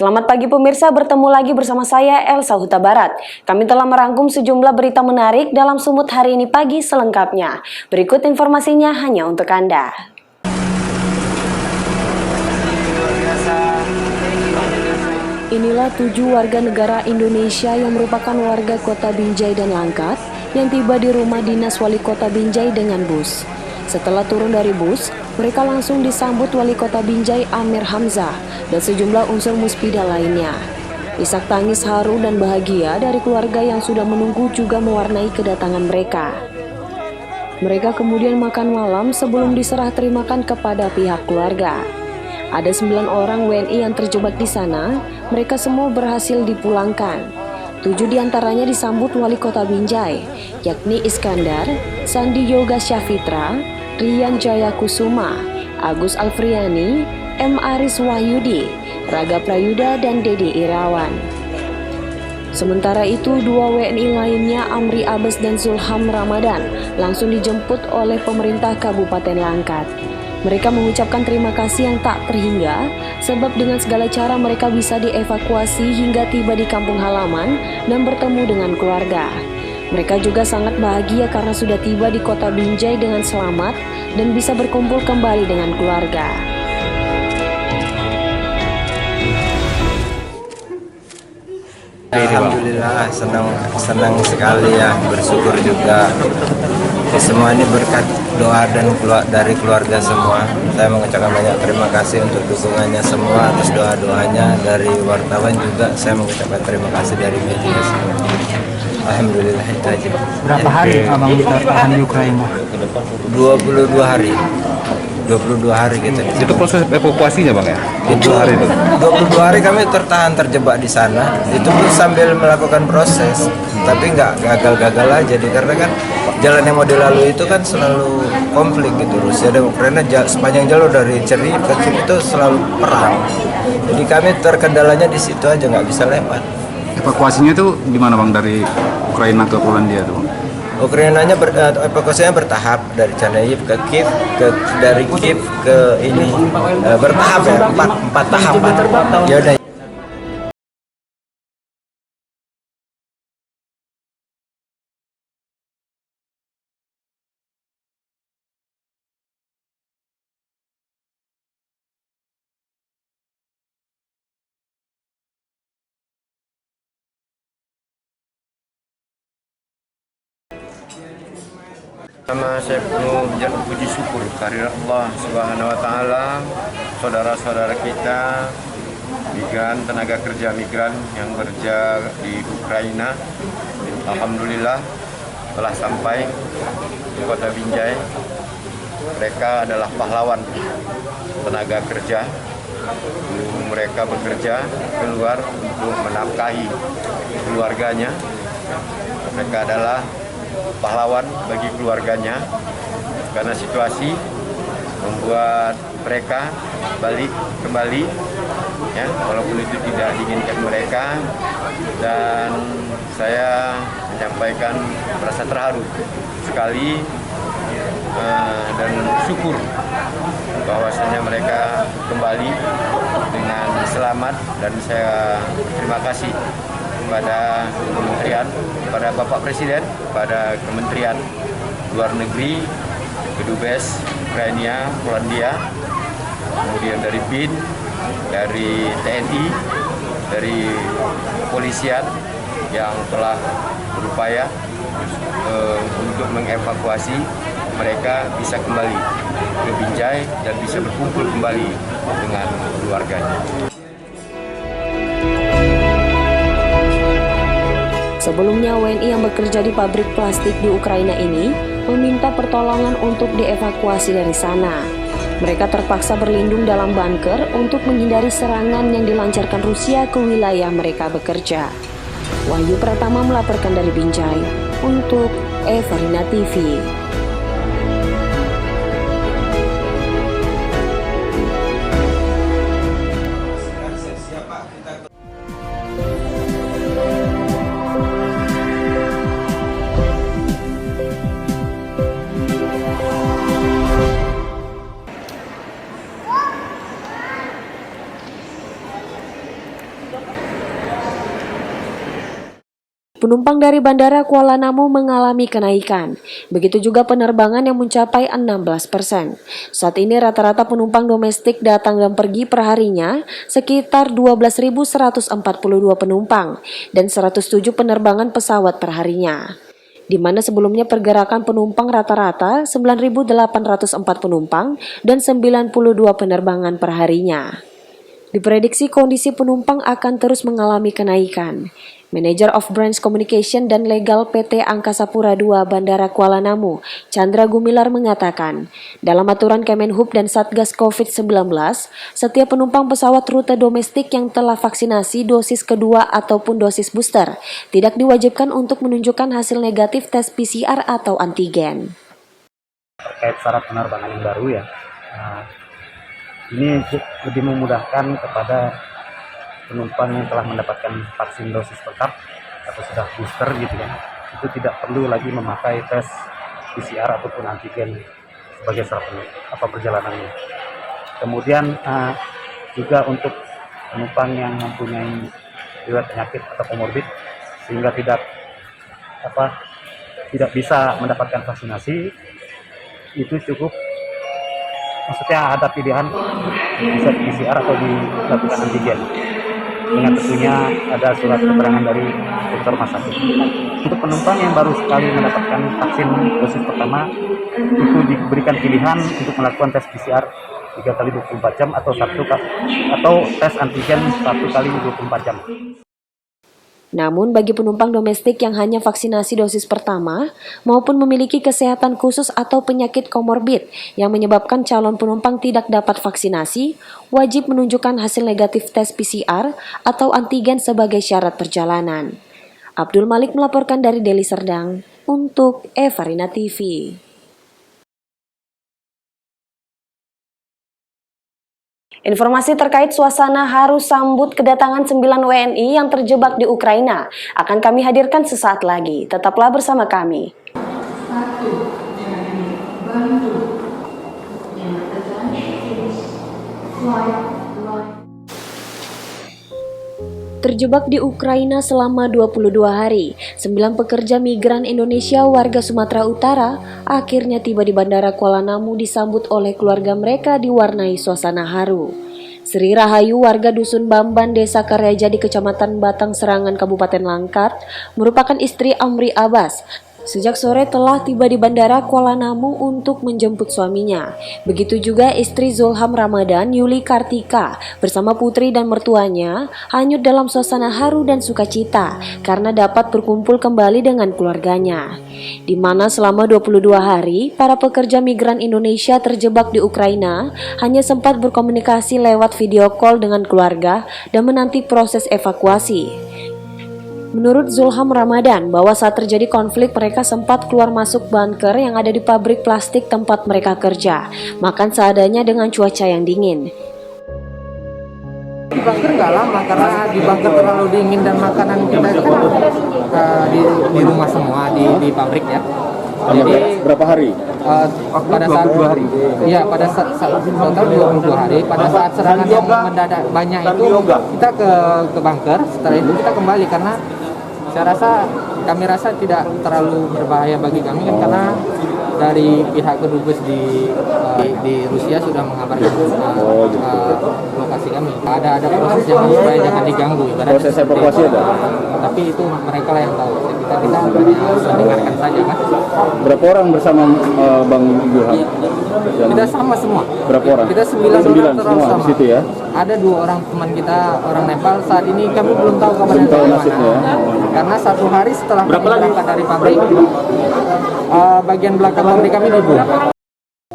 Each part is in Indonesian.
Selamat pagi pemirsa, bertemu lagi bersama saya Elsa Huta Barat. Kami telah merangkum sejumlah berita menarik dalam Sumut hari ini pagi selengkapnya. Berikut informasinya hanya untuk Anda. Inilah 7 warga negara Indonesia yang merupakan warga Kota Binjai dan Langkat yang tiba di rumah dinas Wali Kota Binjai dengan bus. Setelah turun dari bus, mereka langsung disambut Wali Kota Binjai Amir Hamzah dan sejumlah unsur muspida lainnya. Isak tangis haru dan bahagia dari keluarga yang sudah menunggu juga mewarnai kedatangan mereka. Mereka kemudian makan malam sebelum diserah terimakan kepada pihak keluarga. Ada 9 orang WNI yang terjebak di sana, mereka semua berhasil dipulangkan. 7 diantaranya disambut Wali Kota Binjai, yakni Iskandar, Sandi Yoga Syafitra, Rian Jaya Kusuma, Agus Alfriani, M. Aris Wahyudi, Raga Prayuda, dan Dedi Irawan. Sementara itu, 2 WNI lainnya Amri Abbas dan Zulham Ramadan langsung dijemput oleh pemerintah Kabupaten Langkat. Mereka mengucapkan terima kasih yang tak terhingga, sebab dengan segala cara mereka bisa dievakuasi hingga tiba di kampung halaman dan bertemu dengan keluarga. Mereka juga sangat bahagia karena sudah tiba di Kota Binjai dengan selamat dan bisa berkumpul kembali dengan keluarga. Alhamdulillah, senang sekali ya, bersyukur juga. Semua ini berkat doa dan dari keluarga semua. Saya mengucapkan banyak terima kasih untuk dukungannya semua, atas doa-doanya dari wartawan juga. Saya mengucapkan terima kasih dari media semua. Alhamdulillah, itu aja. Berapa hari abang bertahan di Ukraina? 22 hari. 22 hari kita di sana. Itu proses evakuasinya Bang ya? 22 hari itu. 22 hari kami terjebak di sana. Itu pun sambil melakukan proses, tapi nggak gagal-gagal aja. Karena kan jalan yang mau dilalui itu kan selalu konflik gitu. Rusia dan Ukraina sepanjang jalur dari Chernihiv ke Kiev itu selalu perang. Jadi kami terkendalanya di situ aja, nggak bisa lewat. Evakuasinya itu gimana Bang dari Ukraina ke Polandia tuh? Ukrainanya evakuasinya bertahap dari Chernihiv ke Kiev, dari Kiev ke ini bertahap ya, empat tahapan. Ya udah. Sama saya penuh puji syukur kehadirat Allah Subhanahu wa taala, saudara-saudara kita migran, tenaga kerja migran yang bekerja di Ukraina. Alhamdulillah telah sampai di Kota Binjai. Mereka adalah pahlawan tenaga kerja. Mereka bekerja keluar untuk menafkahi keluarganya. Mereka adalah pahlawan bagi keluarganya karena situasi membuat mereka balik kembali ya, walaupun itu tidak diinginkan mereka, dan saya menyampaikan merasa terharu sekali dan syukur bahwasanya mereka kembali dengan selamat, dan saya terima kasih kepada Kementerian, kepada Bapak Presiden, kepada Kementerian Luar Negeri, Kedubes Ukraina, Polandia, kemudian dari BIN, dari TNI, dari kepolisian yang telah berupaya untuk mengevakuasi mereka bisa kembali ke Binjai dan bisa berkumpul kembali dengan keluarganya. Sebelumnya, WNI yang bekerja di pabrik plastik di Ukraina ini meminta pertolongan untuk dievakuasi dari sana. Mereka terpaksa berlindung dalam bunker untuk menghindari serangan yang dilancarkan Rusia ke wilayah mereka bekerja. Wahyu Pratama melaporkan dari Binjai untuk Everina TV. Penumpang dari Bandara Kuala Namu mengalami kenaikan. Begitu juga penerbangan yang mencapai 16%. Saat ini rata-rata penumpang domestik datang dan pergi perharinya sekitar 12.142 penumpang dan 107 penerbangan pesawat perharinya. Di mana sebelumnya pergerakan penumpang rata-rata 9.804 penumpang dan 92 penerbangan perharinya. Diprediksi kondisi penumpang akan terus mengalami kenaikan. Manager of Branch Communication dan Legal PT Angkasa Pura II Bandara Kuala Namu, Chandra Gumilar mengatakan, dalam aturan Kemenhub dan Satgas COVID-19, setiap penumpang pesawat rute domestik yang telah vaksinasi dosis kedua ataupun dosis booster tidak diwajibkan untuk menunjukkan hasil negatif tes PCR atau antigen. Terkait syarat penerbangan yang baru ya, ini lebih memudahkan kepada penumpang yang telah mendapatkan vaksin dosis lengkap atau sudah booster gitu kan, itu tidak perlu lagi memakai tes PCR ataupun antigen sebagai syarat perjalanannya. Kemudian juga untuk penumpang yang mempunyai riwayat penyakit atau komorbid sehingga tidak bisa mendapatkan vaksinasi, itu cukup, maksudnya ada pilihan bisa PCR atau dilakukan antigen. Dengan tentunya ada surat keterangan dari dokter rumah sakit. Untuk penumpang yang baru sekali mendapatkan vaksin dosis pertama, itu diberikan pilihan untuk melakukan tes PCR 3 kali 24 jam atau tes antigen 1 kali 24 jam. Namun bagi penumpang domestik yang hanya vaksinasi dosis pertama maupun memiliki kesehatan khusus atau penyakit komorbid yang menyebabkan calon penumpang tidak dapat vaksinasi, wajib menunjukkan hasil negatif tes PCR atau antigen sebagai syarat perjalanan. Abdul Malik melaporkan dari Deli Serdang untuk Evarina TV. Informasi terkait suasana haru sambut kedatangan 9 WNI yang terjebak di Ukraina akan kami hadirkan sesaat lagi. Tetaplah bersama kami. Terjebak di Ukraina selama 22 hari, 9 pekerja migran Indonesia warga Sumatera Utara akhirnya tiba di Bandara Kuala Namu disambut oleh keluarga mereka diwarnai suasana haru. Sri Rahayu, warga Dusun Bamban, Desa Karyajadi, Kecamatan Batang Serangan, Kabupaten Langkat, merupakan istri Amri Abbas. Sejak sore telah tiba di Bandara Kuala Namu untuk menjemput suaminya. Begitu juga istri Zulham Ramadan, Yuli Kartika, bersama putri dan mertuanya hanyut dalam suasana haru dan sukacita karena dapat berkumpul kembali dengan keluarganya. Di mana selama 22 hari, para pekerja migran Indonesia terjebak di Ukraina hanya sempat berkomunikasi lewat video call dengan keluarga dan menanti proses evakuasi. Menurut Zulham Ramadan, bahwa saat terjadi konflik mereka sempat keluar masuk bunker yang ada di pabrik plastik tempat mereka kerja, makan seadanya dengan cuaca yang dingin. Di bunker nggak lama karena di bunker terlalu dingin dan makanan kita kan di rumah semua di pabrik ya. Jadi berapa hari? Pada saat 2 hari. Iya, pada saat total 22 hari. Pada saat serangan yang mendadak banyak itu kita ke bunker. Setelah itu kita kembali karena kami rasa tidak terlalu berbahaya bagi kami kan, karena dari pihak kedubes di Rusia sudah mengabarkan lokasi kami. Ada proses yang supaya jangan diganggu. Proses evakuasi ada? Tapi itu mereka lah yang tahu. Kita harus mendengarkan saja kan. Berapa orang bersama Bang Zulham? Kita sama semua. Berapa orang? Kita 9 orang semua sama. di situ ya? Ada 2 orang teman kita, orang Nepal. Saat ini kami belum tahu kabarnya nasibnya. Karena 1 hari setelah kami berangkat dari pabrik, bagian belakang pabrik kami dibom.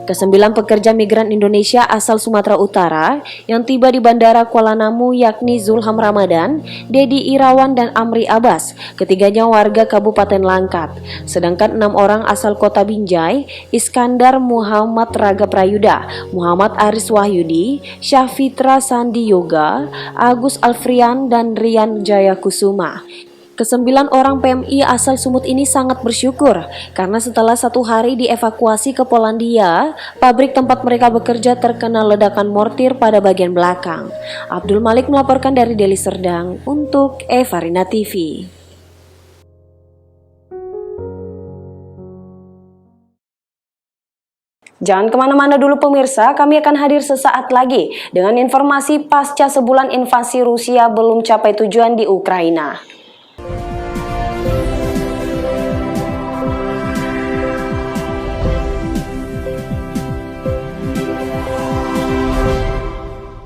Ke-9 pekerja migran Indonesia asal Sumatera Utara yang tiba di Bandara Kuala Namu yakni Zulham Ramadan, Dedi Irawan, dan Amri Abbas. Ketiganya warga Kabupaten Langkat. Sedangkan 6 orang asal Kota Binjai, Iskandar Muhammad Raga Prayuda, Muhammad Aris Wahyudi, Syafitra Sandi Yoga, Agus Alfrian, dan Rian Jaya Kusuma. Ke-9 orang PMI asal Sumut ini sangat bersyukur karena setelah 1 hari dievakuasi ke Polandia, pabrik tempat mereka bekerja terkena ledakan mortir pada bagian belakang. Abdul Malik melaporkan dari Deli Serdang untuk Evarina TV. Jangan kemana-mana dulu pemirsa, kami akan hadir sesaat lagi dengan informasi pasca sebulan invasi Rusia belum capai tujuan di Ukraina.